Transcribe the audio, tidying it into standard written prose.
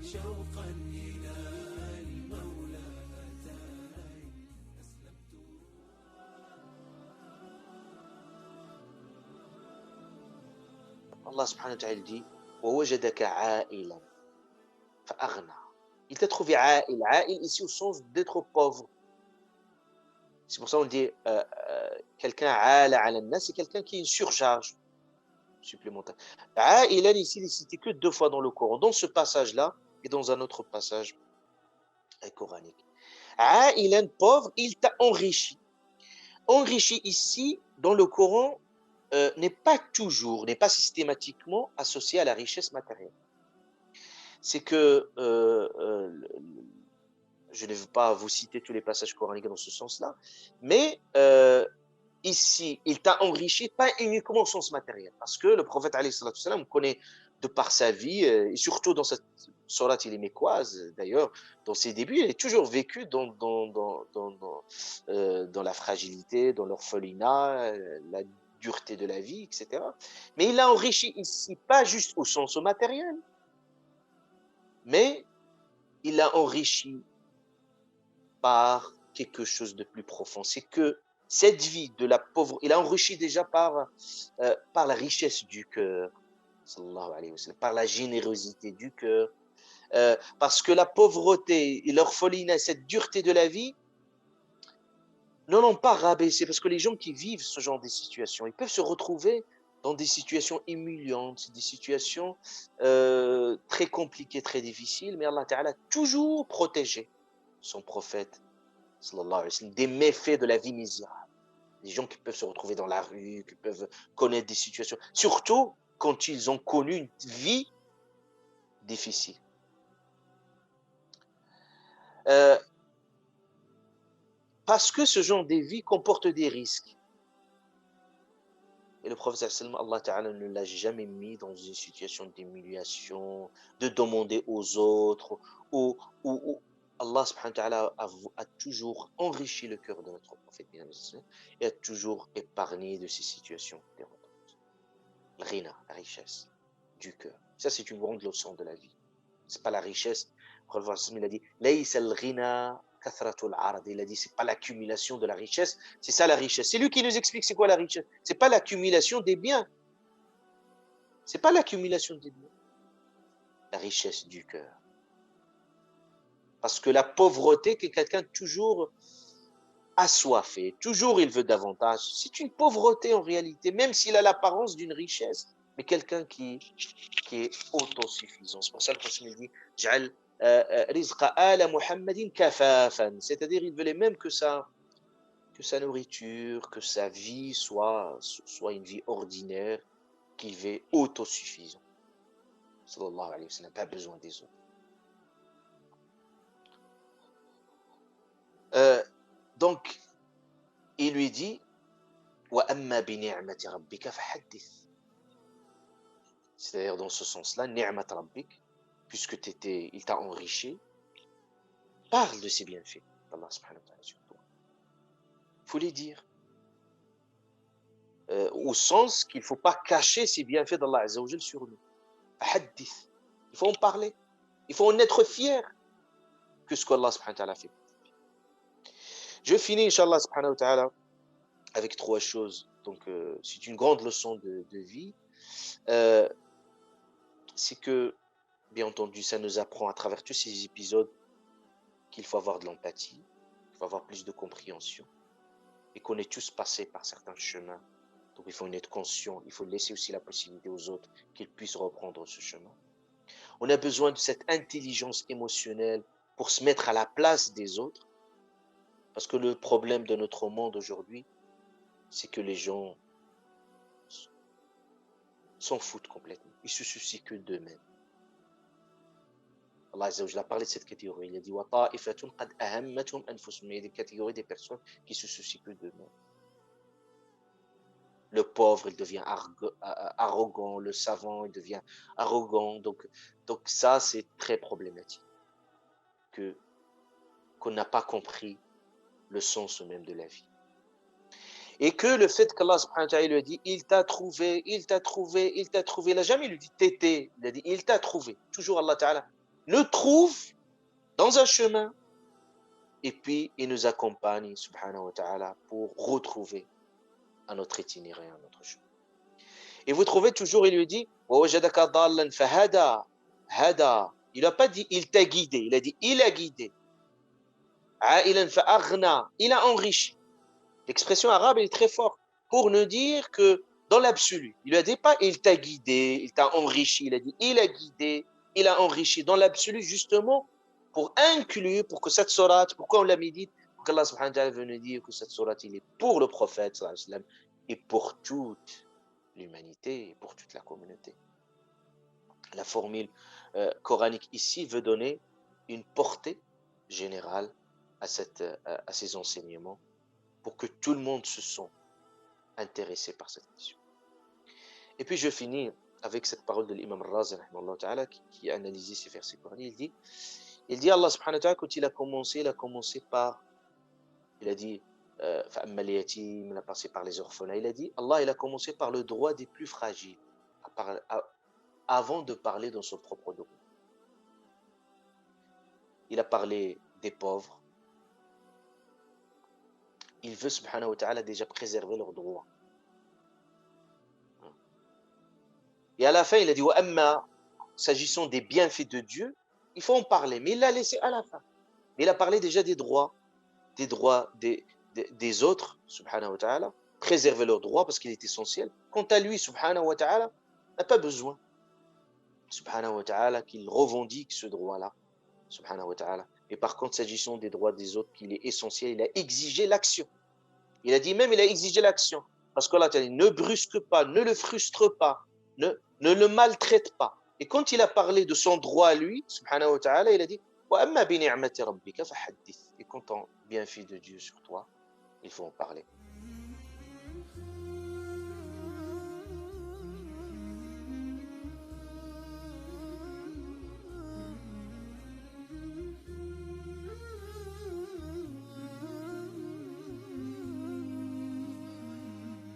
Allah subhanahu wa ta'ala dit وَوَجَدَكَ عَائِلًا فَأَغْنَى. Il t'a trouvé عائل. عائل ici au sens d'être pauvre. C'est pour ça qu'on dit quelqu'un عَالَ على الناس, c'est quelqu'un qui a une surcharge supplémentaire. عائلا ici, il est cité que 2 fois dans le Coran, dans ce passage-là et dans un autre passage coranique. عائلا, pauvre, il t'a enrichi. Enrichi ici, dans le Coran, n'est pas toujours, n'est pas systématiquement associé à la richesse matérielle. C'est que, je ne veux pas vous citer tous les passages coraniques dans ce sens-là, mais ici, il t'a enrichi, pas uniquement au sens matériel, parce que le prophète alayhi salatu salam connaît de par sa vie, et surtout dans cette sourate il est mécoise, d'ailleurs, dans ses débuts, il est toujours vécu dans la fragilité, dans l'orphelinat, la dureté de la vie, etc. Mais il a enrichi ici, pas juste au sens matériel, mais il a enrichi par quelque chose de plus profond. C'est que cette vie de la pauvreté, il a enrichi déjà par la richesse du cœur, sallallahu alayhi wa sallam, par la générosité du cœur, parce que la pauvreté et l'orphelinat, cette dureté de la vie, ne l'ont pas rabaissé, parce que les gens qui vivent ce genre de situations, ils peuvent se retrouver dans des situations humiliantes, des situations très compliquées, très difficiles, mais Allah Ta'ala a toujours protégé son prophète, sallallahu alayhi wa sallam, des méfaits de la vie misérable. Des gens qui peuvent se retrouver dans la rue, qui peuvent connaître des situations, surtout quand ils ont connu une vie difficile. Parce que ce genre de vie comporte des risques. Et le prophète sallallahu Allah Ta'ala ne l'a jamais mis dans une situation d'humiliation, de demander aux autres, ou Allah subhanahu wa ta'ala a toujours enrichi le cœur de notre prophète et a toujours épargné de ces situations dérangeantes. Le ghina, la richesse du cœur. Ça, c'est une grande leçon de la vie. C'est pas la richesse. Le prophète il a dit Laysa al-ghina kathratul arad. Il a dit c'est pas l'accumulation de la richesse, c'est ça la richesse. C'est lui qui nous explique c'est quoi la richesse. C'est pas l'accumulation des biens. C'est pas l'accumulation des biens. La richesse du cœur. Parce que la pauvreté, c'est quelqu'un toujours assoiffé, toujours il veut davantage. C'est une pauvreté en réalité, même s'il a l'apparence d'une richesse, mais quelqu'un qui est autosuffisant. C'est pour ça que le prophète dit Ja'al rizqa ala Muhammadin kafafan. C'est-à-dire, il voulait même que sa nourriture, que sa vie soit une vie ordinaire, qu'il vit autosuffisant. Sallallahu alayhi wa sallam, pas besoin des autres. Donc, il lui dit وَأَمَّا بِنِعْمَةِ رَبِّكَ فَحَدِّثْ. C'est-à-dire dans ce sens-là, ni'mat rabbik, puisque il t'a enrichi, parle de ses bienfaits d'Allah subhanahu wa ta'ala sur toi. Il faut les dire. Au sens qu'il ne faut pas cacher ses bienfaits d'Allah azza wa jal sur nous. Fahadith. Il faut en parler. Il faut en être fier que ce qu'Allah subhanahu wa ta'ala fait. Je finis, Inch'Allah subhanahu wa ta'ala, avec 3 choses. Donc, c'est une grande leçon de vie. C'est que, bien entendu, ça nous apprend à travers tous ces épisodes qu'il faut avoir de l'empathie, qu'il faut avoir plus de compréhension, et qu'on est tous passés par certains chemins. Donc il faut en être conscient, il faut laisser aussi la possibilité aux autres qu'ils puissent reprendre ce chemin. On a besoin de cette intelligence émotionnelle pour se mettre à la place des autres, parce que le problème de notre monde aujourd'hui, c'est que les gens s'en foutent complètement, ils se soucient que d'eux-mêmes. Allah Azza wa Jalla a parlé de cette catégorie. Il a dit وَطَائِفَةٌ قَدْ أَهَمَّتْهُمْ أَنفُسُهُمْ. Il y a des catégories des personnes qui se soucient que d'eux-mêmes. Le pauvre, il devient arrogant. Le savant, il devient arrogant. Donc ça, c'est très problématique. Qu'on n'a pas compris le sens même de la vie. Et que le fait qu'Allah subhanahu wa ta'ala lui a dit il t'a trouvé, il t'a trouvé, il t'a trouvé. Il n'a jamais lui dit t'étais. Il a dit il t'a trouvé. Toujours Allah ta'ala nous trouve dans un chemin et puis il nous accompagne, subhanahu wa ta'ala, pour retrouver à notre itinéraire, à notre chemin. Et vous trouvez toujours, il lui dit, وَوَجَدَكَ ضَالًّا فَهَدَى. Hada. Il n'a pas dit il t'a guidé, il a dit il a guidé. عَائِلًا فَأَغْنَى. Il a enrichi. L'expression arabe est très forte pour nous dire que dans l'absolu, il ne dit pas il t'a guidé, il t'a enrichi, il a dit il a guidé, il a enrichi dans l'absolu justement pour inclure, pour que cette sourate, pourquoi on la médite, pour qu'Allah subhanahu wa ta'ala veut nous dire que cette sourate il est pour le prophète sallallahu alayhi wa sallam, et pour toute l'humanité, et pour toute la communauté. La formule coranique ici veut donner une portée générale à ces enseignements pour que tout le monde se sente intéressé par cette mission. Et puis je finis avec cette parole de l'imam Razi qui a analysé ces versets coraniques. Il dit Allah subhanahu wa ta'ala, quand il a commencé par, il a dit il a passé par les orphelins, il a dit Allah il a commencé par le droit des plus fragiles avant de parler dans son propre droit. Il a parlé des pauvres. Il veut subhanahu wa ta'ala déjà préserver leurs droits. Et à la fin, il a dit wa amma, s'agissant des bienfaits de Dieu, il faut en parler, mais il l'a laissé à la fin. Mais il a parlé déjà des droits des autres, subhanahu wa ta'ala, préserver leurs droits parce qu'il est essentiel. Quant à lui, subhanahu wa ta'ala, n'a pas besoin, subhanahu wa ta'ala, qu'il revendique ce droit-là, subhanahu wa ta'ala. Et par contre, s'agissant des droits des autres, qu'il est essentiel, il a exigé l'action. Il a dit même, il a exigé l'action. Parce qu'Allah ne brusque pas, ne le frustre pas, ne le maltraite pas. Et quand il a parlé de son droit à lui, subhanahu wa ta'ala, il a dit et quant au bienfait de Dieu sur toi, il faut en parler.